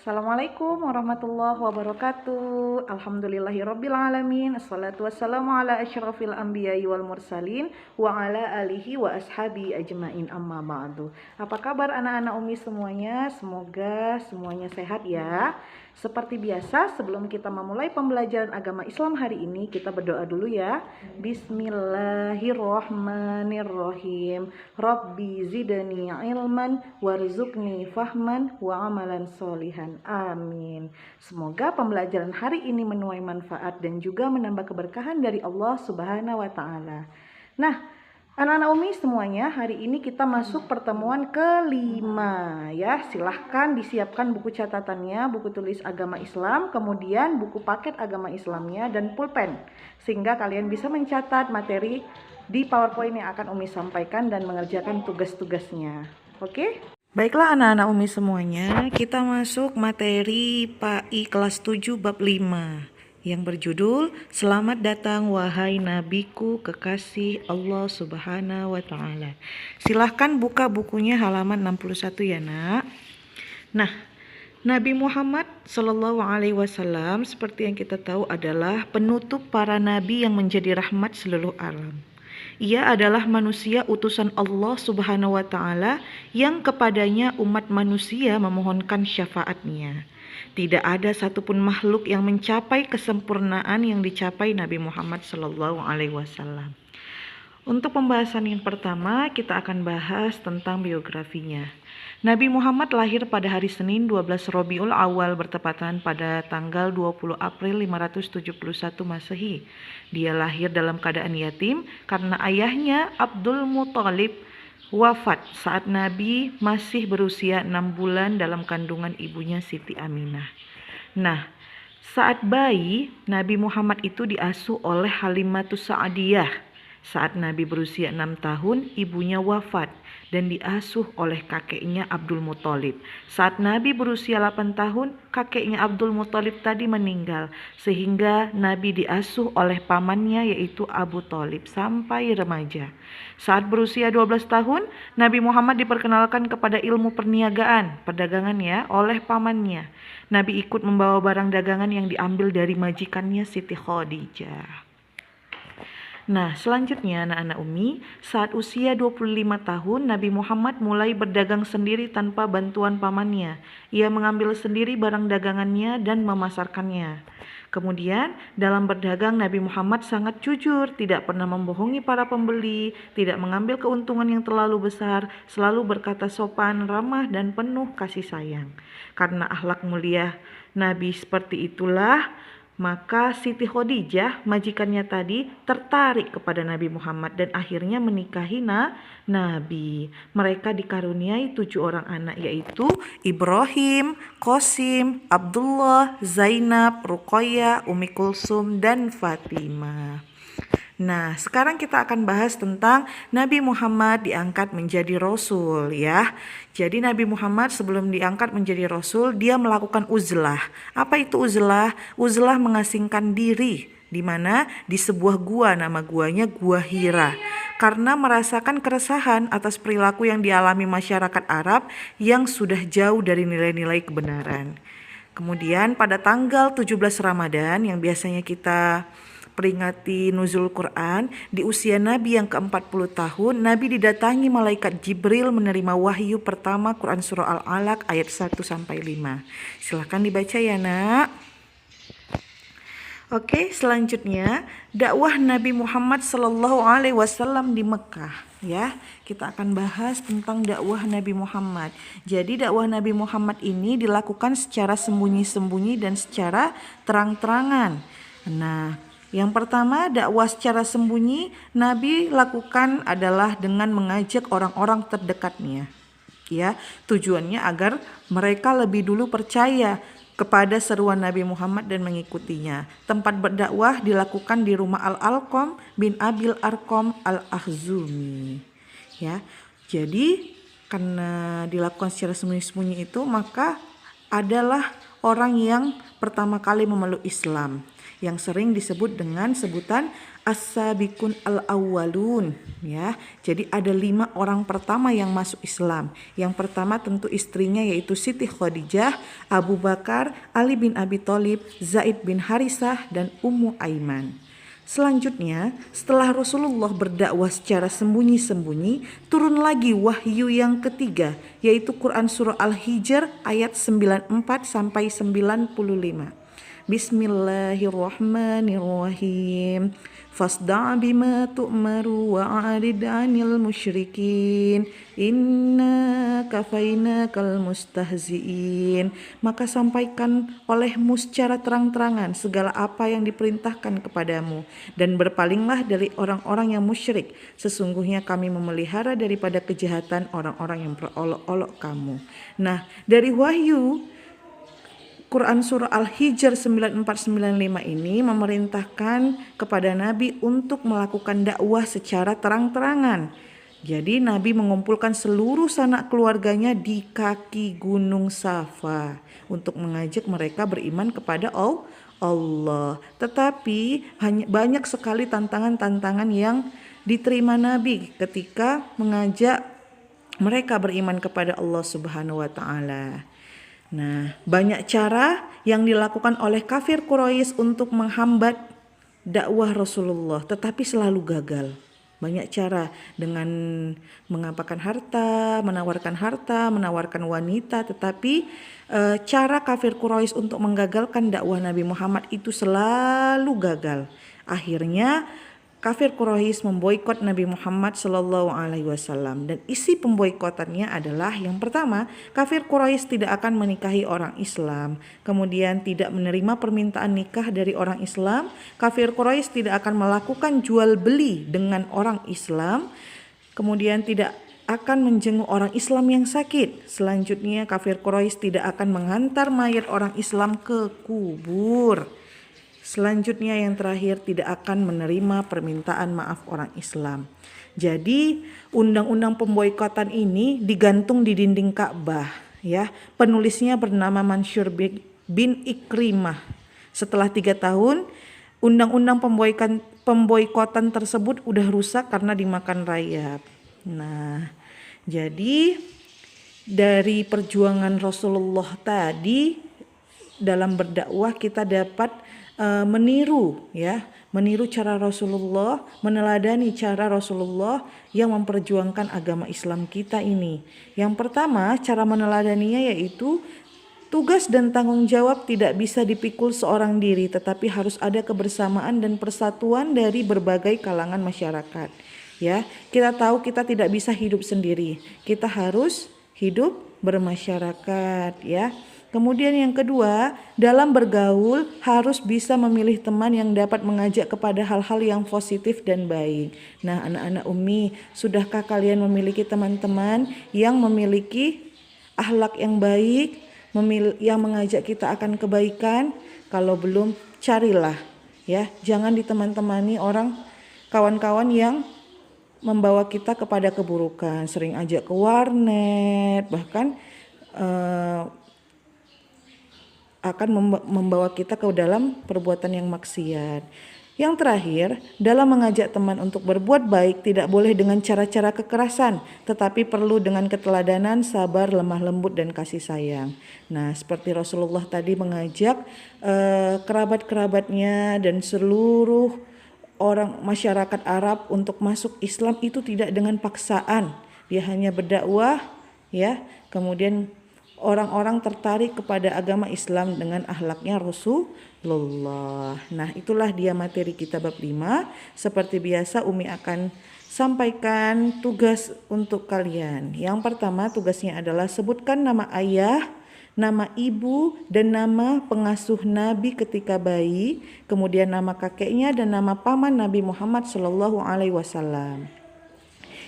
Assalamualaikum warahmatullahi wabarakatuh. Alhamdulillahirrabbilalamin. Assalatu wassalamu ala asyrafil anbiya'i wal mursalin wa ala alihi wa ashabi ajmain, amma ba'du. Apa kabar anak-anak Umi semuanya? Semoga semuanya sehat ya. Seperti biasa, sebelum kita memulai pembelajaran agama Islam hari ini, kita berdoa dulu ya. Bismillahirrahmanirrahim. Rabbi zidni ilman warzuqni fahman wa amalan solihan. Amin. Semoga pembelajaran hari ini menuai manfaat dan juga menambah keberkahan dari Allah Subhanahu wa taala. Nah, anak-anak Umi semuanya, hari ini kita masuk pertemuan kelima ya. Silahkan disiapkan buku catatannya, buku tulis agama Islam, kemudian buku paket agama Islamnya dan pulpen, sehingga kalian bisa mencatat materi di PowerPoint yang akan Umi sampaikan dan mengerjakan tugas-tugasnya. Oke? Baiklah anak-anak Umi semuanya, kita masuk materi PAI kelas 7 bab 5 yang berjudul Selamat datang wahai nabiku kekasih Allah Subhanahu wa taala. Silahkan buka bukunya halaman 61 ya nak. Nah, Nabi Muhammad Sallallahu Alaihi Wasallam seperti yang kita tahu adalah penutup para nabi yang menjadi rahmat seluruh alam. Ia adalah manusia utusan Allah Subhanahu wa taala yang kepadanya umat manusia memohonkan syafaatnya. Tidak ada satupun makhluk yang mencapai kesempurnaan yang dicapai Nabi Muhammad Sallallahu Alaihi Wasallam. Untuk pembahasan yang pertama, kita akan bahas tentang biografinya. Nabi Muhammad lahir pada hari Senin 12 Rabiul Awal bertepatan pada tanggal 20 April 571 Masehi. Dia lahir dalam keadaan yatim karena ayahnya Abdul Muthalib wafat saat Nabi masih berusia 6 bulan dalam kandungan ibunya Siti Aminah. Nah, saat bayi, Nabi Muhammad itu diasuh oleh Halimatus Sa'diyah. Saat Nabi berusia 6 tahun, ibunya wafat dan diasuh oleh kakeknya Abdul Muthalib. Saat Nabi berusia 8 tahun, kakeknya Abdul Muthalib tadi meninggal, sehingga Nabi diasuh oleh pamannya yaitu Abu Thalib sampai remaja. Saat berusia 12 tahun, Nabi Muhammad diperkenalkan kepada ilmu perniagaan, perdagangan ya, oleh pamannya. Nabi ikut membawa barang dagangan yang diambil dari majikannya Siti Khadijah. Nah, selanjutnya anak-anak Umi, saat usia 25 tahun, Nabi Muhammad mulai berdagang sendiri tanpa bantuan pamannya. Ia mengambil sendiri barang dagangannya dan memasarkannya. Kemudian, dalam berdagang Nabi Muhammad sangat jujur, tidak pernah membohongi para pembeli, tidak mengambil keuntungan yang terlalu besar, selalu berkata sopan, ramah, dan penuh kasih sayang. Karena akhlak mulia Nabi seperti itulah, maka Siti Khadijah, majikannya tadi, tertarik kepada Nabi Muhammad dan akhirnya menikahi Nabi. Mereka dikaruniai 7 orang anak yaitu Ibrahim, Qasim, Abdullah, Zainab, Ruqayyah, Umi Kulsum, dan Fatimah. Nah, sekarang kita akan bahas tentang Nabi Muhammad diangkat menjadi Rasul ya. Jadi Nabi Muhammad sebelum diangkat menjadi Rasul, dia melakukan uzlah. Apa itu uzlah? Uzlah mengasingkan diri, di mana di sebuah gua, nama guanya Gua Hira. Karena merasakan keresahan atas perilaku yang dialami masyarakat Arab yang sudah jauh dari nilai-nilai kebenaran. Kemudian pada tanggal 17 Ramadan yang biasanya kita peringati nuzul Quran, di usia Nabi yang ke-40 tahun, Nabi didatangi malaikat Jibril menerima wahyu pertama Quran surah Al-Alaq ayat 1 sampai 5. Silahkan dibaca ya, Nak. Oke, selanjutnya dakwah Nabi Muhammad Sallallahu Alaihi Wasallam di Mekah. Ya, kita akan bahas tentang dakwah Nabi Muhammad. Jadi dakwah Nabi Muhammad ini dilakukan secara sembunyi-sembunyi dan secara terang-terangan. Nah, yang pertama, dakwah secara sembunyi Nabi lakukan adalah dengan mengajak orang-orang terdekatnya. Ya, tujuannya agar mereka lebih dulu percaya kepada seruan Nabi Muhammad dan mengikutinya. Tempat berdakwah dilakukan di rumah Al-Alqam bin Abil Arqam Al-Akhzumi. Ya. Jadi karena dilakukan secara sembunyi-sembunyi itu, maka adalah orang yang pertama kali memeluk Islam, yang sering disebut dengan sebutan as-sabiqun al-awwalun, ya. Jadi ada 5 orang pertama yang masuk Islam. Yang pertama tentu istrinya, yaitu Siti Khadijah, Abu Bakar, Ali bin Abi Thalib, Zaid bin Harisah, dan Ummu Aiman. Selanjutnya, setelah Rasulullah berdakwah secara sembunyi-sembunyi, turun lagi wahyu yang ketiga, yaitu Quran surah Al-Hijr ayat 94 sampai 95. Bismillahirrahmanirrahim. Fasda' bima tu'maru wa'arid 'anil musyrikin. Inna kafainakal mustahzi'in. Maka sampaikan olehmu secara terang-terangan segala apa yang diperintahkan kepadamu, dan berpalinglah dari orang-orang yang musyrik. Sesungguhnya kami memelihara daripada kejahatan orang-orang yang berolok-olok kamu. Nah, dari wahyu Quran surah Al-Hijr 9495 ini memerintahkan kepada Nabi untuk melakukan dakwah secara terang-terangan. Jadi Nabi mengumpulkan seluruh sanak keluarganya di kaki Gunung Safa untuk mengajak mereka beriman kepada Allah. Tetapi banyak sekali tantangan-tantangan yang diterima Nabi ketika mengajak mereka beriman kepada Allah Subhanahu wa taala. Nah, banyak cara yang dilakukan oleh kafir Quraisy untuk menghambat dakwah Rasulullah, tetapi selalu gagal. Banyak cara, dengan mengapakan harta, menawarkan wanita, tetapi cara kafir Quraisy untuk menggagalkan dakwah Nabi Muhammad itu selalu gagal. Akhirnya kafir Quraisy memboikot Nabi Muhammad SAW, dan isi pemboikotannya adalah, yang pertama, kafir Quraisy tidak akan menikahi orang Islam, kemudian tidak menerima permintaan nikah dari orang Islam. Kafir Quraisy tidak akan melakukan jual beli dengan orang Islam, kemudian tidak akan menjenguk orang Islam yang sakit. Selanjutnya, kafir Quraisy tidak akan menghantar mayat orang Islam ke kubur. Selanjutnya, yang terakhir, tidak akan menerima permintaan maaf orang Islam. Jadi undang-undang pemboikotan ini digantung di dinding Ka'bah, ya. Penulisnya bernama Mansur bin Ikrimah. Setelah 3 tahun, undang-undang pemboikotan tersebut udah rusak karena dimakan rayap. Nah, jadi dari perjuangan Rasulullah tadi dalam berdakwah kita dapat meniru cara Rasulullah, meneladani cara Rasulullah yang memperjuangkan agama Islam kita ini. Yang pertama, cara meneladaninya yaitu tugas dan tanggung jawab tidak bisa dipikul seorang diri, tetapi harus ada kebersamaan dan persatuan dari berbagai kalangan masyarakat. Ya, kita tahu kita tidak bisa hidup sendiri. Kita harus hidup bermasyarakat, ya. Kemudian yang kedua, dalam bergaul harus bisa memilih teman yang dapat mengajak kepada hal-hal yang positif dan baik. Nah, anak-anak Umi, sudahkah kalian memiliki teman-teman yang memiliki akhlak yang baik, yang mengajak kita akan kebaikan? Kalau belum, carilah, ya. Jangan ditemani orang kawan-kawan yang membawa kita kepada keburukan, sering ajak ke warnet, bahkan akan membawa kita ke dalam perbuatan yang maksiat. Yang terakhir, dalam mengajak teman untuk berbuat baik tidak boleh dengan cara-cara kekerasan, tetapi perlu dengan keteladanan, sabar, lemah lembut, dan kasih sayang. Nah, seperti Rasulullah tadi mengajak kerabat-kerabatnya dan seluruh orang masyarakat Arab untuk masuk Islam itu tidak dengan paksaan. Dia hanya berdakwah, ya. Kemudian orang-orang tertarik kepada agama Islam dengan akhlaknya Rasulullah. Nah, itulah dia materi kita bab 5. Seperti biasa, Umi akan sampaikan tugas untuk kalian. Yang pertama, tugasnya adalah sebutkan nama ayah, nama ibu, dan nama pengasuh Nabi ketika bayi, kemudian nama kakeknya dan nama paman Nabi Muhammad SAW.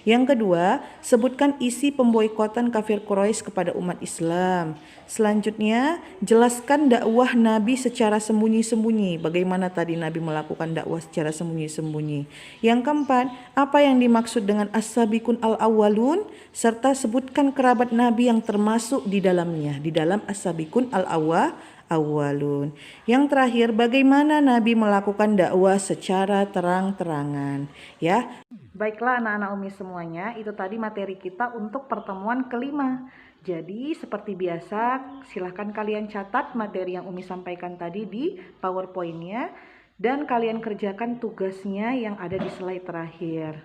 Yang kedua, sebutkan isi pemboikotan kafir Quraisy kepada umat Islam. Selanjutnya, jelaskan dakwah Nabi secara sembunyi-sembunyi. Bagaimana tadi Nabi melakukan dakwah secara sembunyi-sembunyi. Yang keempat, apa yang dimaksud dengan as-sabiqun al-awwalun, serta sebutkan kerabat Nabi yang termasuk di dalamnya, di dalam as-sabiqun al-awwalun. Yang terakhir, bagaimana Nabi melakukan dakwah secara terang-terangan, ya. Baiklah anak-anak Umi semuanya, itu tadi materi kita untuk pertemuan kelima. Jadi seperti biasa, silahkan kalian catat materi yang Umi sampaikan tadi di PowerPoint-nya dan kalian kerjakan tugasnya yang ada di slide terakhir.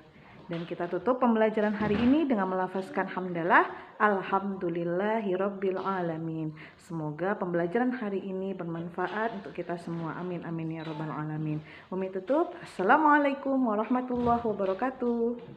Dan kita tutup pembelajaran hari ini dengan melafazkan hamdalah, alhamdulillahirabbil alamin. Semoga pembelajaran hari ini bermanfaat untuk kita semua. Amin amin ya rabbal alamin. Umi tutup. Assalamualaikum warahmatullahi wabarakatuh.